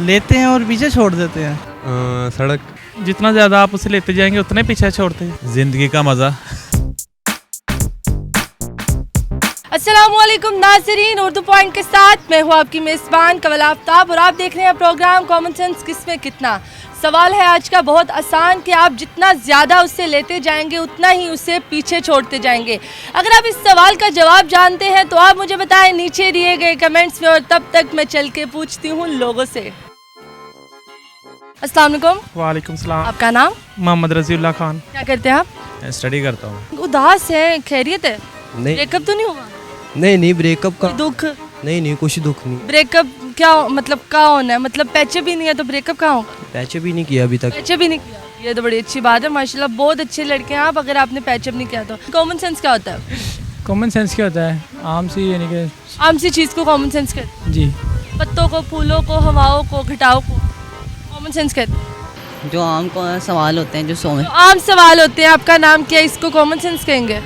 लेते हैं और पीछे छोड़ देते हैं। सड़क। जितना ज़्यादा आप उसे लेते जाएंगे उतने पीछे छोड़ते हैं। जिंदगी का मज़ा। अस्सलामुअलैकुम नाज़रीन, उर्दू पॉइंट के साथ मैं हूँ आपकी मेज़बान कवल आफ्ताब और आप देख रहे हैं प्रोग्राम कॉमन सेंस किसमें कितना। सवाल है आज का बहुत आसान कि आप जितना ज़्यादा उससे लेते जाएंगे उतना ही उसे पीछे छोड़ते जाएंगे। अगर आप इस सवाल का जवाब जानते हैं तो आप मुझे बताएं नीचे दिए गए कमेंट्स में, और तब तक मैं चल के पूछती हूँ लोगों से। अस्सलाम वालेकुम। वालेकुम सलाम। आपका नाम? मोहम्मद रज़ीउल्लाह खान। क्या करते हैं आप? स्टडी करता हूँ। उदास है, खैरियत है? नहीं ब्रेकअप तो नहीं हुआ? नहीं ब्रेकअप का कोई दुख? नहीं कुछ दुख नहीं। ब्रेकअप क्या मतलब क्या होना है, मतलब पैचअप ही नहीं है तो ब्रेकअप कहाँ होगा? पैचअप भी नहीं किया अभी तक। पैचअप ही नहीं किया, ये तो बड़ी अच्छी बात है माशाल्लाह। बहुत अच्छे लड़के हैं आप अगर आपने पैचअप नहीं किया तो। कॉमन सेंस क्या होता है? कॉमन सेंस क्या होता है? आम सी यानी कि आम सी चीज़ को कॉमन सेंस कहते हैं। जी। पत्तों को, फूलों को, हवाओं को, घटाओं को कॉमन सेंस कहते हैं। जो आम को सवाल होते हैं, जो तो आम सवाल होते हैं, आपका नाम क्या है, इसको कॉमन सेंस कहेंगे?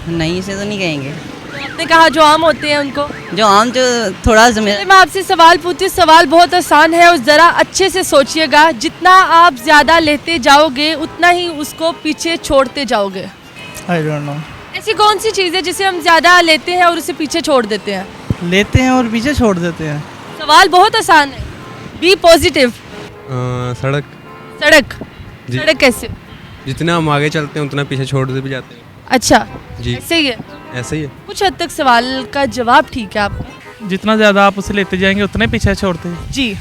नहीं, इसे तो नहीं कहेंगे। आपने कहा जो आम होते हैं उनको। जो आम जो थोड़ा चलिए, मैं आपसे सवाल पूछती हूँ। सवाल बहुत आसान है और ज़रा अच्छे से सोचिएगा। जितना आप ज़्यादा लेते जाओगे उतना ही उसको पीछे छोड़ते जाओगे। I don't know. ऐसी कौन सी चीज़ है जिसे हम ज़्यादा लेते हैं और उसे पीछे छोड़ देते हैं? लेते हैं और पीछे छोड़ देते हैं। सवाल बहुत आसान है, बी पॉजिटिव। सड़क। सड़क? जी। सड़क कैसे? जितना हम आगे चलते हैं उतना पीछे छोड़ते भी जाते हैं। अच्छा जी। ऐसे ही है। ऐसे ही है। कुछ हद तक सवाल का जवाब ठीक है आपका। जितना ज़्यादा आप उसे लेते जाएंगे उतने पीछे छोड़ते हैं। जी।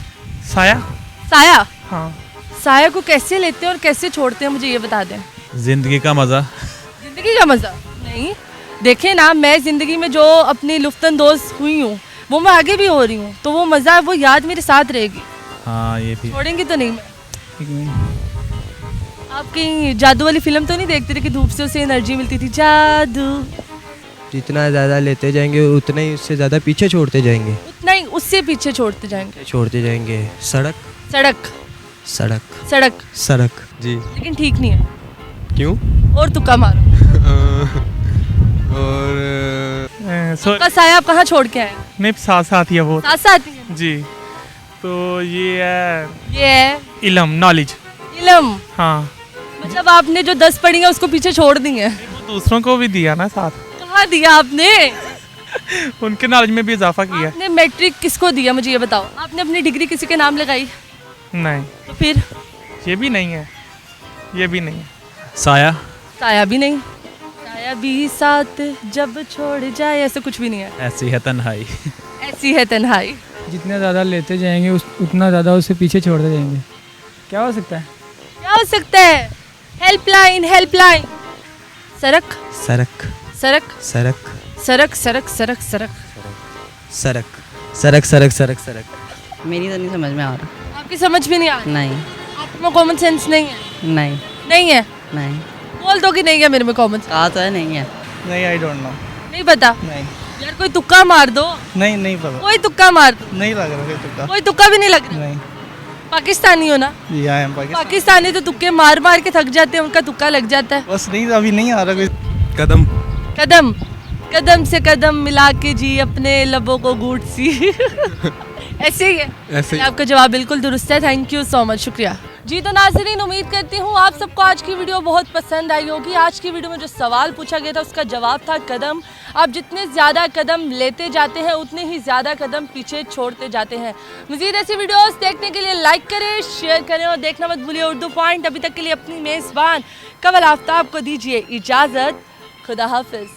साया। साया? हाँ। साया को कैसे लेते हैं और कैसे छोड़ते हैं, मुझे ये बता दें। जिंदगी का मज़ा। जिंदगी का मज़ा? नहीं, देखें ना, मैं ज़िंदगी में जो अपनी लुफ्तंदोज़ हुई हूँ वो मैं आगे भी हो रही हूँ, तो वो मज़ा, वो याद मेरे साथ रहेगी। हाँ, ये भी। छोड़ेंगी तो नहीं मैं। आप कहीं जादू वाली फिल्म तो नहीं देखते थे कि धूप से उसे एनर्जी मिलती थी? जादू। जितना ज़्यादा लेते जाएंगे उतना ही उससे ज़्यादा पीछे छोड़ते जाएंगे। उतना ही उससे पीछे छोड़ते जाएंगे। छोड़ते जाएंगे। सड़क। सड़क? सड़क। सड़क? सड़क। जी। लेकिन ठीक नहीं है। क्यों? और तुक्का मारो। और का साया आप कहाँ छोड़ के आए? नहीं, साथ साथ ही है वो। साथ साथ ही है। जी। तो ये है ये है इल्म, नॉलेज। इल्म? हाँ। मतलब आपने जो 10 पढ़ी है उसको पीछे छोड़ दी है। वो दूसरों को भी दिया ना साथ। कहाँ दिया आपने? उनके नॉलेज में भी इजाफा किया। आपने मैट्रिक किसको दिया, मुझे ये बताओ। आपने अपनी डिग्री किसी के नाम लगाई? नहीं, तो फिर? ये भी नहीं है, ये भी नहीं है। साया। साया भी नहीं। साया भी साथ जब छोड़ जाए, ऐसा कुछ भी नहीं है। ऐसी है तन्हाई। ऐसी है तन्हाई। जितना ज़्यादा लेते जाएंगे उतना ज़्यादा उसे पीछे छोड़ते जाएंगे। क्या हो सकता है? क्या हो सकता है? Helpline, helpline. सड़क? सड़क। सड़क? सड़क। सड़क सड़क सड़क सड़क सड़क। सड़क। सड़क। सड़क। सड़क। मेरी तो नहीं समझ में आ रहा। आपकी समझ में नहीं आ रही? नहीं। आप में कॉमन सेंस नहीं है? नहीं। नहीं है? नहीं। बोल दो कि नहीं है मेरे में कॉमन सेंस। कहा तो है नहीं है। नहीं, आई डोंट नो। नहीं पता? नहीं यार कोई तुक्का मार दो। नहीं पता। कोई तुक्का मार दो। नहीं लग रहा कोई तुक्का। कोई तुक्का भी नहीं लग रहा? नहीं। पाकिस्तानी हो ना? जी, आई एम पाकिस्तान। पाकिस्तानी तो तुक्के मार मार के थक जाते हैं, उनका तुक्का लग जाता है। बस नहीं, अभी नहीं आ रहा कोई। कदम। कदम? कदम से कदम मिला के जी अपने लबों को घूट सी। ऐसे ही है। ऐसे ही। आपका जवाब बिल्कुल दुरुस्त है। थैंक यू सो मच, शुक्रिया जी। तो नाज़रीन, उम्मीद करती हूँ आप सबको आज की वीडियो बहुत पसंद आई होगी। आज की वीडियो में जो सवाल पूछा गया था उसका जवाब था कदम। आप जितने ज़्यादा कदम लेते जाते हैं उतने ही ज़्यादा कदम पीछे छोड़ते जाते हैं। मज़ीद ऐसी वीडियोस देखने के लिए लाइक करें, शेयर करें और देखना मत भूलिए उर्दू पॉइंट। अभी तक के लिए अपनी मेज़बान कवल आफ्ताब को दीजिए इजाज़त। खुदा हाफिज़।